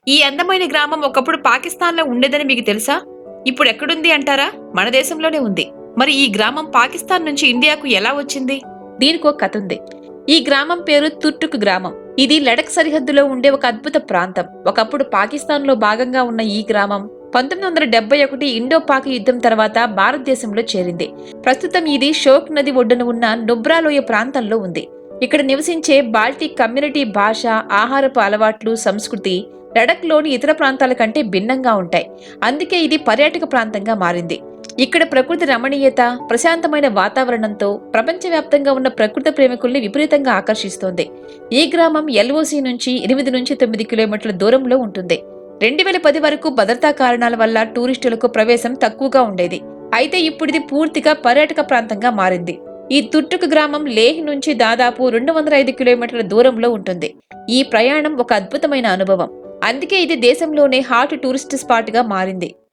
ఈ అందమైన గ్రామం ఒకప్పుడు పాకిస్తాన్‌లో ఉండేదని మీకు తెలుసా? ఇప్పుడు ఎక్కడుంది అంటారా? మన దేశంలోనే ఉంది. మరి ఈ గ్రామం పాకిస్తాన్ నుంచి ఇండియాకు ఎలా వచ్చింది? దీనికో కథుంది. ఈ గ్రామం పేరు తుర్టుక్ గ్రామం. ఇది లడఖ్ సరిహద్దులో ఉండే ఒక అద్భుత ప్రాంతం. ఒకప్పుడు పాకిస్తాన్‌లో భాగంగా ఉన్న ఈ గ్రామం 1971 ఇండో-పాక్ యుద్ధం తర్వాత భారతదేశంలో చేరింది. ప్రస్తుతం ఇది షోక్ నది ఒడ్డున ఉన్న నుబ్రా లోయ ప్రాంతంలో ఉంది. ఇక్కడ నివసించే బాల్టిక్ కమ్యూనిటీ భాష, ఆహారపు అలవాట్లు, సంస్కృతి లడఖ్లోని ఇతర ప్రాంతాల కంటే భిన్నంగా ఉంటాయి. అందుకే ఇది పర్యాటక ప్రాంతంగా మారింది. ఇక్కడ ప్రకృతి రమణీయత, ప్రశాంతమైన వాతావరణంతో ప్రపంచవ్యాప్తంగా ఉన్న ప్రకృతి ప్రేమికుల్ని విపరీతంగా ఆకర్షిస్తోంది. ఈ గ్రామం ఎల్ఓసి నుంచి 8 నుంచి 9 కిలోమీటర్ల దూరంలో ఉంటుంది. 2010 వరకు భద్రతా కారణాల వల్ల టూరిస్టులకు ప్రవేశం తక్కువగా ఉండేది. అయితే ఇప్పుడిది పూర్తిగా పర్యాటక ప్రాంతంగా మారింది. ఈ తుర్టుక్ గ్రామం లేహ్ నుంచి దాదాపు 205 కిలోమీటర్ల దూరంలో ఉంటుంది. ఈ ప్రయాణం ఒక అద్భుతమైన అనుభవం. అందుకే ఇది దేశంలోనే హాట్ టూరిస్ట్ స్పాట్ గా మారింది.